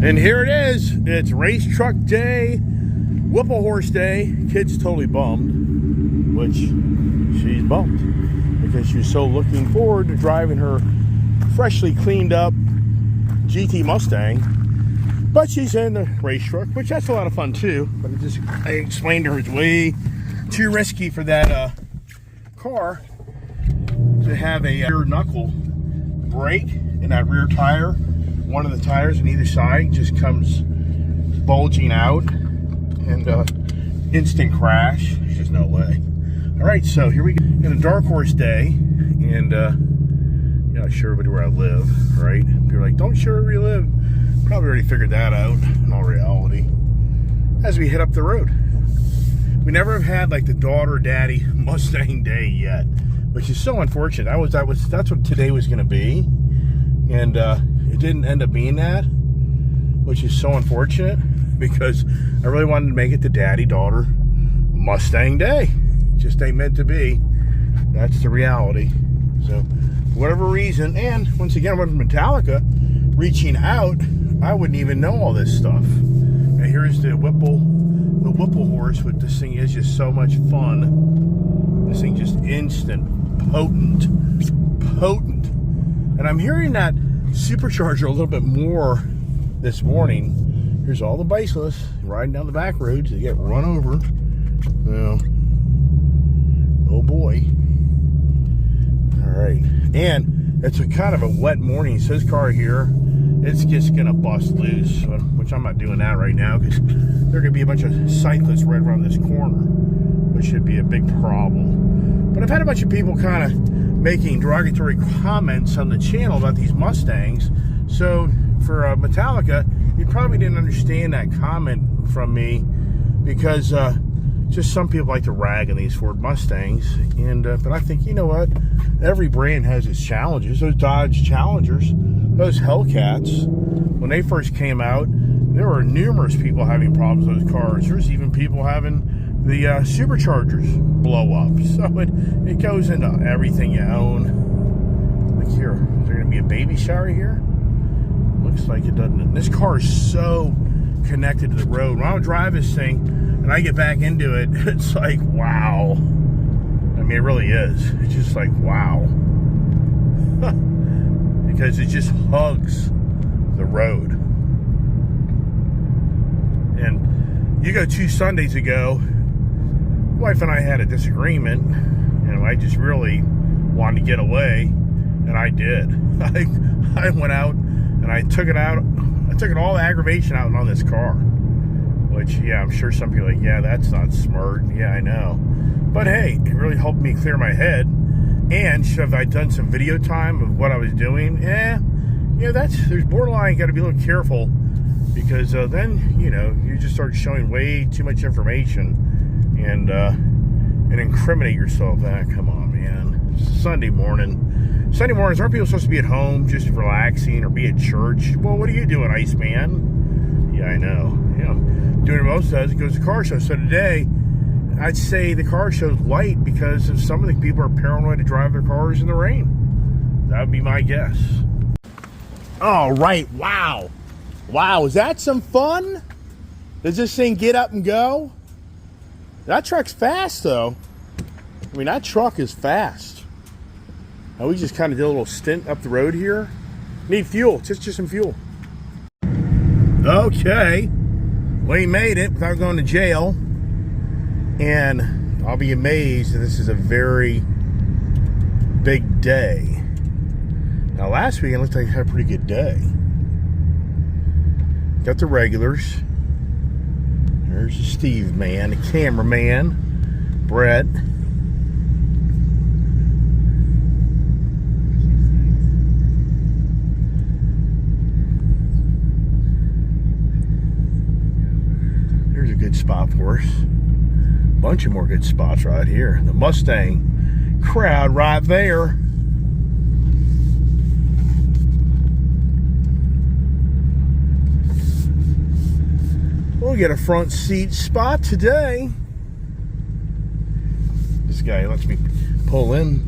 And here it is. It's race truck day, Whipple horse day. Kid's totally bummed, which she's bummed because she's so looking forward to driving her freshly cleaned up GT Mustang. But she's in the race truck, which that's a lot of fun too. But I explained to her it's way too risky for that car to have a rear knuckle break in that rear tire. One of the tires on either side just comes bulging out and instant crash. There's just no way. All right, so here we go. In a dark horse day, and you're not sure everybody where I live, right? You're like, don't show where you live. Probably already figured that out in all reality. As we hit up the road, we never have had like the daughter-daddy Mustang day yet, which is so unfortunate. That's what today was going to be, and it didn't end up being that, which is so unfortunate because I really wanted to make it the daddy-daughter Mustang day. It just ain't meant to be. That's the reality. So, for whatever reason, and once again, I went from Metallica reaching out, I wouldn't even know all this stuff. And here's the Whipple horse with this thing. Is just so much fun. This thing just instant, potent. And I'm hearing that supercharger a little bit more this morning. Here's all the bicyclists riding down the back roads. They get run over. Well, oh boy. All right. And it's a kind of a wet morning. So this car here, it's just going to bust loose, which I'm not doing that right now because there are going to be a bunch of cyclists right around this corner, which should be a big problem. But I've had a bunch of people kind of making derogatory comments on the channel about these Mustangs. So for Metallica, you probably didn't understand that comment from me because just some people like to rag on these Ford Mustangs. And but I think, you know what? Every brand has its challenges. Those Dodge Challengers, those Hellcats, when they first came out, there were numerous people having problems with those cars. There's even people having the superchargers blow up. So it goes into everything you own. Look here. Is there going to be a baby shower here? Looks like it doesn't. This car is so connected to the road. When I drive this thing and I get back into it, it's like, wow. I mean, it really is. It's just like, wow. Because it just hugs the road. And you go 2 Sundays ago, wife and I had a disagreement, and I just really wanted to get away, and I did. I went out and I took it out. I took all the aggravation out on this car, which, yeah, I'm sure some people are like, yeah, that's not smart. Yeah, I know. But hey, it really helped me clear my head. And have I done some video time of what I was doing? There's borderline, got to be a little careful because then, you just start showing way too much information and incriminate yourself. Come on, man. It's Sunday morning. Sunday mornings, aren't people supposed to be at home just relaxing or be at church? Well, what are you doing, Iceman? Yeah, I know. Doing what most does, it goes to car show. So today, I'd say the car show's light because of some of the people are paranoid to drive their cars in the rain. That would be my guess. All right, wow. Wow, is that some fun? Does this thing get up and go? That truck's fast, though. I mean, that truck is fast. Now, we just kind of did a little stint up the road here. Need fuel, just some fuel. Okay, we made it without going to jail. And I'll be amazed that this is a very big day. Now, last weekend looked like I had a pretty good day. Got the regulars. There's the Steve man, the cameraman, Brett. There's a good spot for us. Bunch of more good spots right here. The Mustang crowd right there. We'll get a front seat spot today. This guy lets me pull in.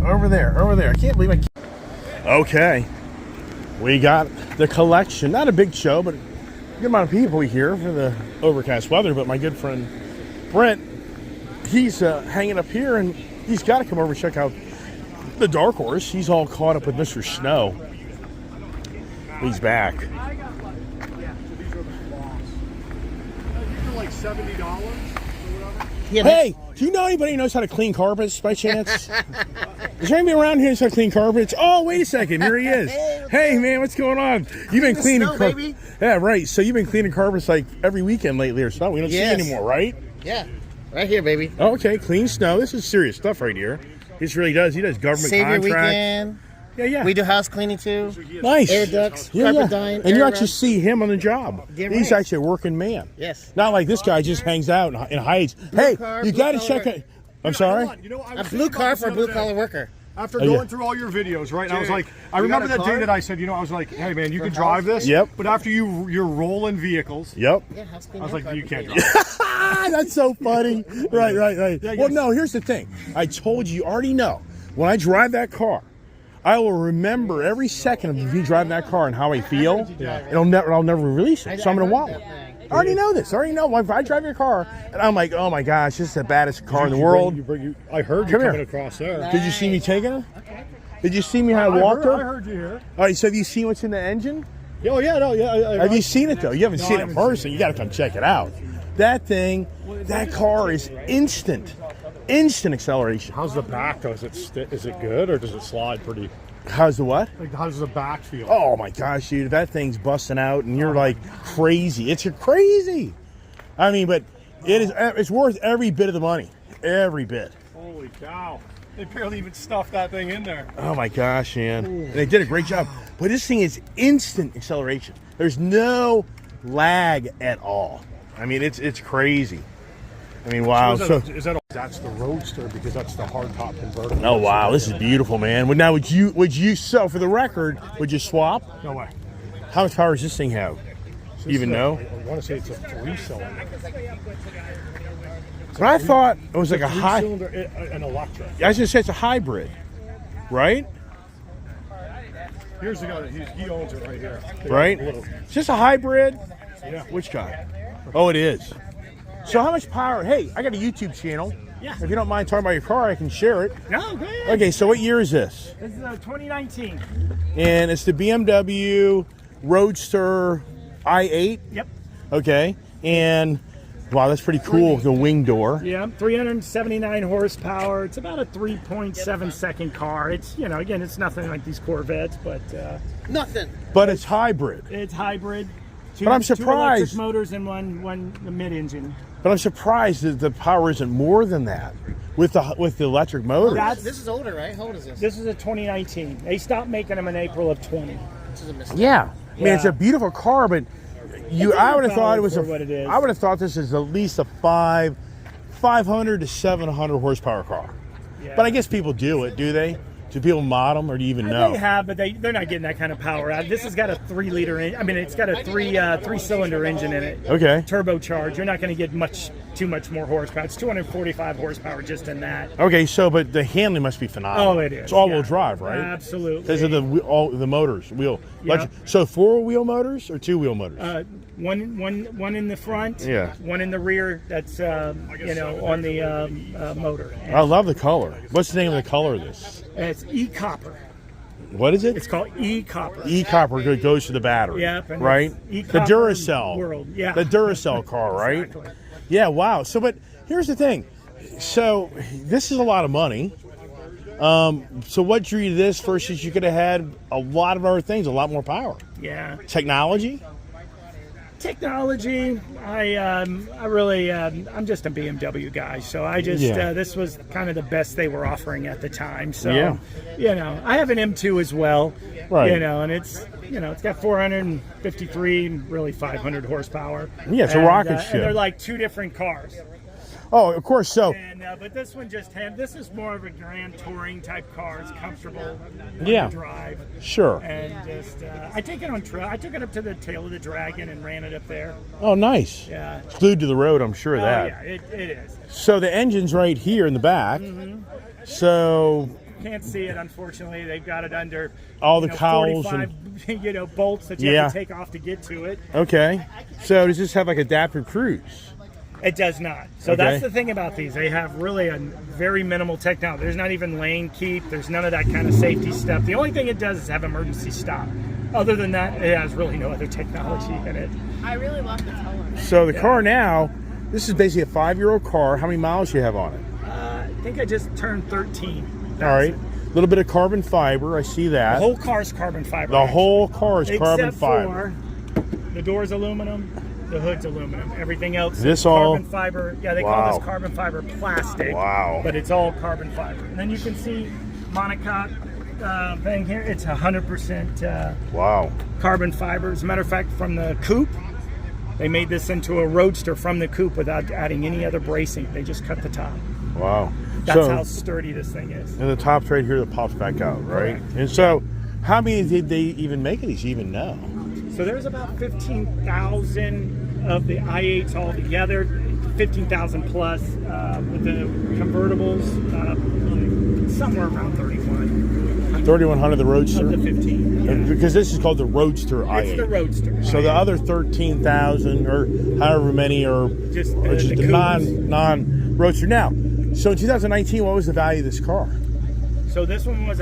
Over there. I can't believe I can't. Okay. We got the collection. Not a big show, but a good amount of people here for the overcast weather. But my good friend Brent, he's hanging up here, and he's got to come over and check out the Dark Horse. He's all caught up with Mr. Snow. He's back. Like $70. Hey, do you know anybody who knows how to clean carpets by chance? Is there anybody around here who knows how to clean carpets? Oh, wait a second. Here he is. Hey, man, what's going on? You've been cleaning carpets. Yeah, right. So you've been cleaning carpets like every weekend lately or something. We don't see you anymore, right? Yeah. Right here, baby. Okay, clean snow. This is serious stuff right here. This really does. He does government contracts. Weekend. Yeah. We do house cleaning too. Nice. Air ducts, carpet dyeing. And you actually see him on the job. He's right. actually a working man. Yes. Not like this guy just hangs out and hides. Hey, you got to check it. I'm sorry? A blue car for a blue collar worker. After going through all your videos, right? And I was like, I remember that day that I said, I was like, hey man, you can drive this. Yep. But after you're rolling vehicles. Yep. Yeah, I was like, you can't drive. That's so funny. Right. Yeah, well, no, here's the thing. I told you already know. When I drive that car, I will remember every second of me driving that car and how I feel. Yeah. I'll never release it. So I'm going to want one. I already know this. I already know. If I drive your car and I'm like, oh my gosh, this is the baddest car in the world. I heard you coming across there. Did you see me taking her? Did you see me how I walked her? I heard you here. All right, so have you seen what's in the engine? Oh, yeah, no, yeah. Have you seen it, though? You haven't seen it in person. You got to come check it out. That thing, that car is instant acceleration. How's the back, though? Is it good, or does it slide pretty? How's the what? Like, how does the back feel? Oh my gosh, dude, that thing's busting out, and you're like crazy. It's crazy. I mean, but it's worth every bit of the money, every bit. Holy cow! They barely even stuffed that thing in there. Oh my gosh, man! And they did a great job. But this thing is instant acceleration. There's no lag at all. I mean, it's crazy. I mean, wow. That's the Roadster, because that's the hardtop convertible. Oh wow, this is beautiful, man. Now, would you? So, for the record, would you swap? No way. How much power does this thing have? Even know? I want to say it's a 3-cylinder. But I thought it was like a high. 3-cylinder, an electric. I was gonna say it's a hybrid, right? Here's the guy. He owns it right here. Right? Is this a hybrid? Yeah. Which guy? Oh, it is. So how much power? Hey, I got a YouTube channel. Yeah. If you don't mind talking about your car, I can share it. No, go ahead. Okay, so what year is this? This is 2019. And it's the BMW Roadster i8? Yep. Okay. And, wow, that's pretty cool, the wing door. Yeah, 379 horsepower. It's about a 3.7 second car. It's, again, it's nothing like these Corvettes, but... Nothing. But it's hybrid. It's hybrid. But I'm surprised. 2 electric motors and one mid-engine. But I'm surprised that the power isn't more than that with the electric motors. This is older, right? How old is this? This is a 2019. They stopped making them in April of 20. This is a mistake. Yeah. I mean, it's a beautiful car, but I would have thought it was what it is. I would have thought this is at least a 500 to 700 horsepower car. Yeah. But I guess people do it, do they? Do people mod them, or do you even know? They have, but they're not getting that kind of power out. This has got a 3-liter engine. I mean, it's got a three-cylinder engine in it. Okay. Turbocharged. You're not going to get too much more horsepower. It's 245 horsepower just in that. Okay, but the handling must be phenomenal. Oh, it is. It's all-wheel drive, right? Absolutely. Because of the motors, wheel. Yeah. So 4-wheel motors or 2-wheel motors? One in the front. Yeah. One in the rear. That's on the motor. I love the color. What's the name of the color of this? It's e-copper. What is it? It's called e-copper. E-copper goes to the battery. Yep. Right? The Duracell. World. Yeah. The Duracell car, right? Exactly. Yeah, wow. So, but here's the thing. So, this is a lot of money. So what drew you to this versus you could have had a lot of other things, a lot more power? Yeah. Technology? Technology, I'm just a BMW guy, so this was kind of the best they were offering at the time. So, I have an M2 as well, right? And it's got 453, really 500 horsepower. Yeah, it's a rocket ship. And they're like two different cars. Oh, of course. So And but this one just had. This is more of a grand touring type car. It's comfortable. Yeah. To drive. sure. And just I take it on trail. I took it up to the tail of the Dragon and ran it up there. Oh, nice. Yeah. Glued to the road, I'm sure of Oh that. yeah, it is. So the engine's right here in the back. So Can't see it, unfortunately. They've got it under All the cowls 45, bolts that you Yeah. have to take off to get to it. okay. So does this have like adaptive cruise? It does not. So Okay. that's the thing about these. They have really a very minimal technology. There's not even lane keep. There's none of that kind of safety stuff. The only thing it does is have emergency stop. Other than that, it has really no other technology in it. I really love the color. So the car now, this is basically a 5-year-old car. How many miles do you have on it? I think I just turned 13. All right. A little bit of carbon fiber. I see that. The whole car's carbon fiber. The whole car is carbon Except fiber. for the door's aluminum, the hood's aluminum. Everything else This is all- carbon fiber. Yeah, they Wow. call this carbon fiber plastic. Wow. But it's all carbon fiber. And then you can see monocoque thing here. It's 100% Wow. carbon fiber. As a matter of fact, from the coupe, they made this into a roadster from the coupe without adding any other bracing. They just cut the top. Wow. That's so, how sturdy this thing is. and the top's right here that pops back out, right? Correct. And so, how many did they even make of these? You even know? So there's about 15,000 of the i8s all together, 15,000 plus with the convertibles, somewhere around 31 3,100 the of Roadster? the 15. Yeah. Because this is called the Roadster i8. It's the Roadster. So the other 13,000 or however many are Just, are just the the coupes. non Roadster. Now, so in 2019, what was the value of this car? So this one was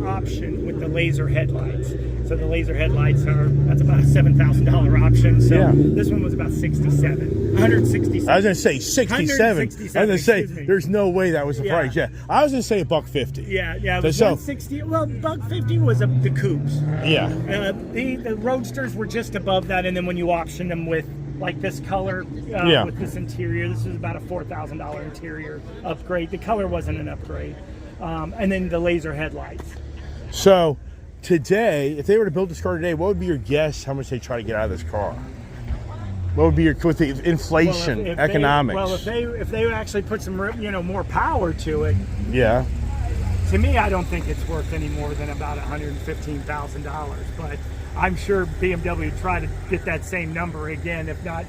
option with the laser headlights. So the laser headlights that's about a $7,000 option. So Yeah. this one was about 167. I was going to say 67. I was going to say excuse me. there's no way that was the Yeah. price. Yeah, I was going to say $150. Yeah, it was So- 160. Well, $150 was the coupes. Yeah. The Roadsters were just above that, and then when you option them with like this color, Yeah. with this interior, this is about a $4,000 interior upgrade. The color wasn't an upgrade, and then the laser headlights. So today, if they were to build this car today, what would be your guess how much they try to get out of this car? What would be your with the inflation, Well, if economics? if they would actually put some more power to it, Yeah. to me, I don't think it's worth any more than about $115,000. But I'm sure BMW would try to get that same number again, if not,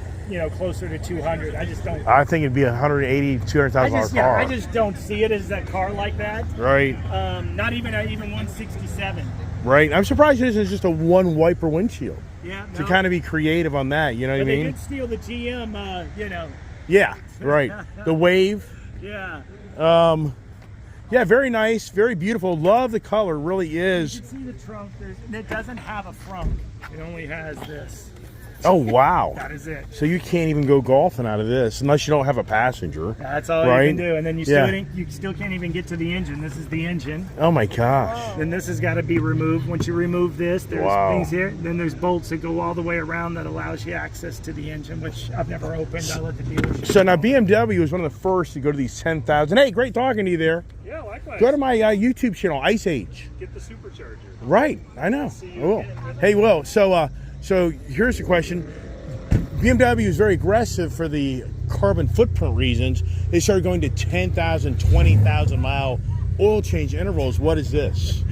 closer to 200. I just don't. I think it'd be $180,000, $200,000 car. I just don't see it as a car like that. Right. Not even 167. Right. I'm surprised it isn't just a one wiper windshield Yeah. to kind of be creative on that. You know what I But they mean? did steal the GM. Yeah. Right. The Wave. Yeah. Yeah. Very nice. Very beautiful. Love the color. Really You is. can see the trunk. It doesn't have a front. It only has this. Oh wow. That is it. So you can't even go golfing out of this unless you don't have a passenger. That's all Right? you can do. And then you Yeah. still can't even get to the engine. This is the engine. Oh my gosh. Then this has got to be removed. Once you remove this, there's Wow. things here. Then there's bolts that go all the way around that allows you access to the engine, which I've never opened. I let the dealership. So now BMW was one of the first to go to these 10,000. Hey, great talking to you there. Yeah, likewise. Go to my YouTube channel, Ice Age. Get the supercharger. Right, I know. I will. Hey, Will. So here's the question. BMW is very aggressive for the carbon footprint reasons. They started going to 10,000, 20,000 mile oil change intervals. What is this?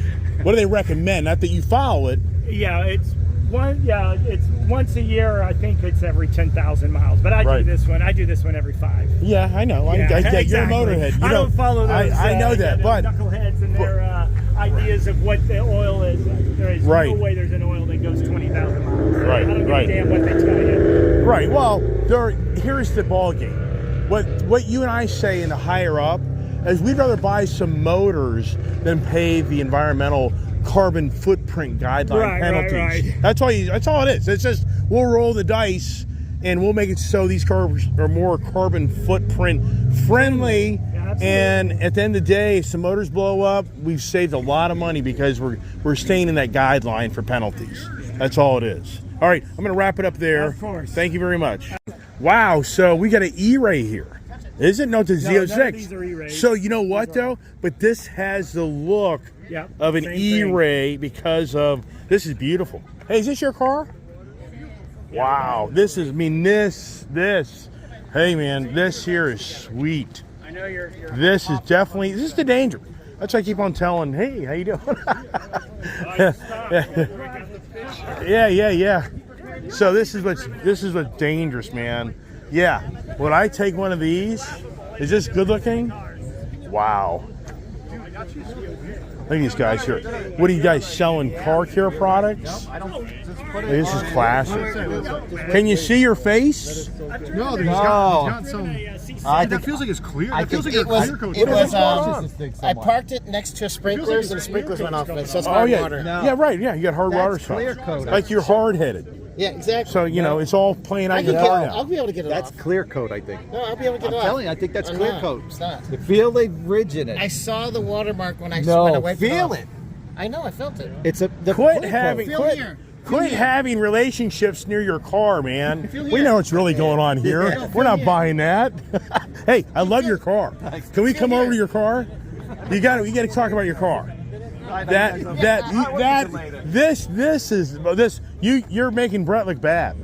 What do they recommend? Not that you follow it. Yeah, it's once a year. I think it's every 10,000 miles. But I Right. do this one. I do this one every 5. Yeah, I know. Yeah, I get you're a exactly. motorhead. You I don't follow those. I know that, but knuckleheads and their ideas of what the oil is. There is Right. no way there's an oil that goes 20,000 miles. Right, I don't give right. a damn what they tell you. right. Well, here's the ball game. What you and I say in the higher up is we'd rather buy some motors than pay the environmental carbon footprint guideline Right, penalties. right. That's all it is. It's just we'll roll the dice and we'll make it so these cars are more carbon footprint friendly. absolutely. And at the end of the day, if some motors blow up, we've saved a lot of money because we're staying in that guideline for penalties. That's all it is. All right, I'm going to wrap it up there. Of course. Thank you very much. Wow, so we got an E-Ray here. Is it? No, it's a none of Z06. these are E-Rays. So you know what though? But this has the look Yep, of an same thing. E-Ray because of this is beautiful. Hey, is this your car? Wow, this is Hey man, this here is sweet. I know you're This is definitely, this is the danger. That's why I keep on telling, hey, how you doing? yeah. So this is what's dangerous, man. Yeah. Would I take one of these? Is this good looking? Wow. Look at these guys here. What are you guys selling? Car care products? This is classic. Can you see your face? No, he's got some. That feels like it's clear. That feels like a clear coat. It was. I parked it next to sprinklers, and the sprinklers went off. So it's hard water. Yeah, right. Yeah, you got hard water stuff. clear coat. Like you're hard headed. Yeah, exactly. So it's all playing out your car now. I'll be able to get it That's off. clear coat, I think. No, I'll be able to get it I'm off. telling you, I think that's I'm clear not. coat. It's not. You feel the ridge in it. I saw the watermark when I No, wiped feel off. it. I know, I felt it. It's the Quit clear having coat. Feel here. quit having relationships near your car, man. We know what's really going on here. We're not buying that. Hey, I love your car. Can we come over to your car? You got to talk about your car. You're making Brett look bad.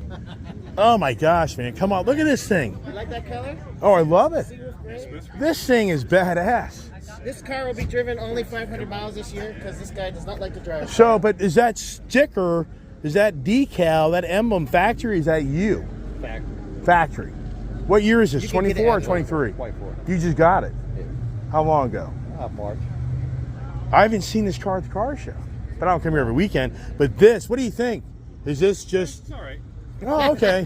Oh my gosh, man. Come on, look at this thing. You like that color? Oh, I love it. This thing is badass. This car will be driven only 500 miles this year because this guy does not like to drive. So, but is that sticker, is that decal, that emblem factory, is that you? Factory. What year is this, You can get 24 or it 23? 24. You just got it. Yeah. How long ago? March. I haven't seen this car at the car show, but I don't come here every weekend. But this, what do you think? Is this just... It's all right. Oh, okay.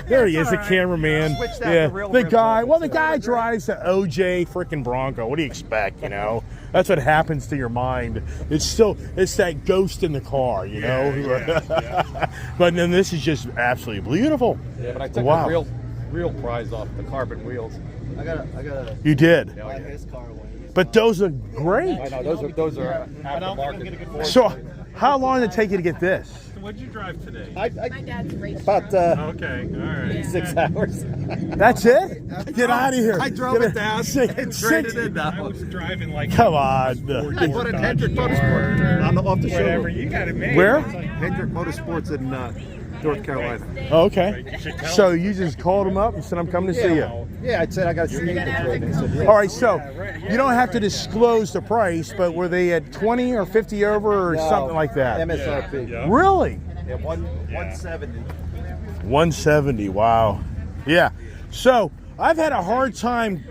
There he is, the cameraman. Switch that Yeah, to real the rims guy. off. Well, the guy drives the OJ freaking Bronco. What do you expect? That's what happens to your mind. It's that ghost in the car. But then this is just absolutely beautiful. Yeah, but I took Wow. the real prize off the carbon wheels. I gotta. You did, Yeah, His car one. but those are great. I know those are aftermarket. So, how long did it take you to get this? What'd you drive today? My dad's race. About Okay, all right. 6 hours. That's it? Get out of here. I drove it down and traded it I down. was driving like Come on. I bought it at Hendrick Motorsport. I'm off the whatever. showroom. You got it made. Where? Hendrick Motorsports in North Carolina. Oh, okay. So you just called him up and said, I'm coming to see you. Yeah, I said I got to see you. They said, yeah. All right, so you don't have to disclose the price, but were they at 20 or 50 over or something like that? MSRP. Yeah. Really? Yeah, 170. 170, wow. Yeah. So I've had a hard time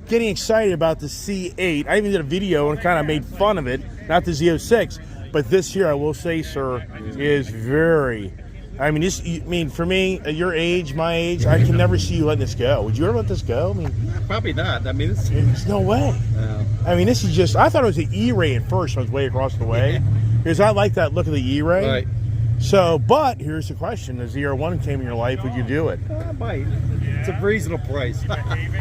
getting excited about the C8. I even did a video and kind of made fun of it, not the Z06. But this here, I will say, sir, is very... for me, at your age, my age, I can never see you letting this go. Would you ever let this go? Probably not. I mean, it's... There's no way. This is just... I thought it was an E-Ray at first when I was way across the way. Because I like that look of the E-Ray. Right. So, but here's the question. As the R1 came in your life, would you do it? I might. It's a reasonable price.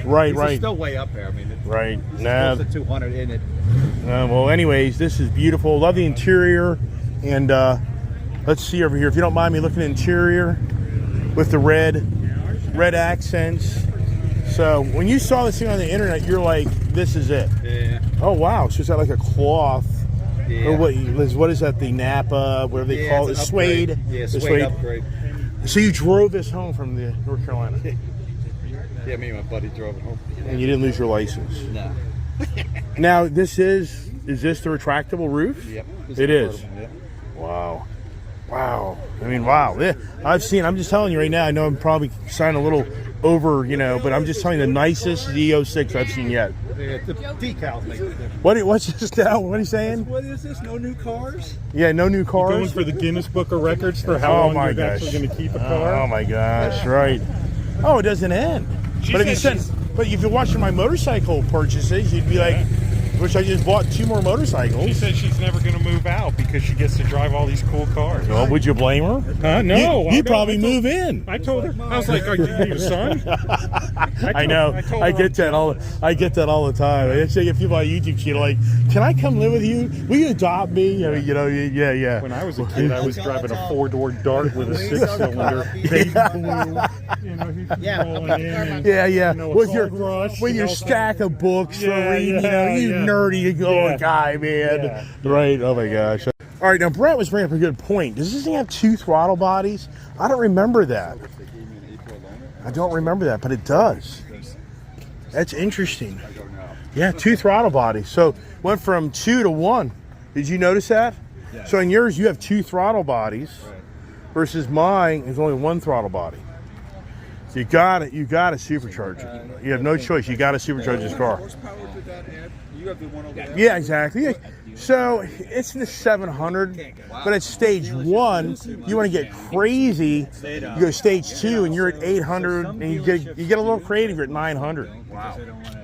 Right, These are right. still way up there. I mean, it's Right. close to 200 in it. Well, anyways, this is beautiful. Love the interior. And let's see over here. If you don't mind me looking at the interior with the red accents. So when you saw this thing on the internet, you're like, this is it. Yeah. Oh, wow. So it's got like a cloth. Yeah. Or what is that, the Napa, whatever they call it, it's an suede? upgrade. Yeah, The suede upgrade. So you drove this home from the North Carolina, Yeah, me and my buddy drove it home. and you didn't lose your license. No. Now, is this the retractable roof? Yep. It is. Yeah. Wow. Wow. Wow. Yeah, I'm just telling you right now, I know I'm probably sounding a little over, but I'm just telling you the nicest Z06 I've seen yet. Yeah, the decals make a difference. What's this now? What are you saying? What is this? No new cars? Yeah, no new Going cars. for the Guinness Book of Records for how Oh long my you're gosh. actually going to keep a car. Oh my gosh, right. Oh, it doesn't end. But if you're watching my motorcycle purchases, you'd be like, wish I just bought 2 more motorcycles. She said she's never going to move out because she gets to drive all these cool cars. Well, would you blame her? Huh? No. You'd probably move in. I told her. I was like, "Are you your son?" I know. I get that all the time. I say if people on YouTube, she's like, "Can I come live with you? Will you adopt me?" Yeah. When I was a kid, I was driving a 4-door Dart with a 6-cylinder, baby blue. Yeah. rolling in. Yeah. know, With a Gold Rush, your also- stack of books for Yeah, reading, yeah. nerdy guy, man. Yeah. Right. Oh my gosh. All right. Now Brett was bringing up a good point. Does this thing have 2 throttle bodies? I don't remember that. I don't remember that, but it does. That's interesting. Yeah, 2 throttle bodies. So went from 2 to 1. Did you notice that? Yeah. So in yours, you have 2 throttle bodies, versus mine is only 1 throttle body. So you got to supercharge it. You have no choice. You got to supercharge this car. You have the one over there. Yeah, exactly. Yeah. So it's in the 700, but at stage 1, you want to get crazy. You go stage 2, and you're at 800, and you get a little creative. You're at 900. Wow.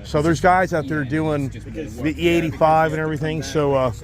So there's guys out there doing the E85 and everything. So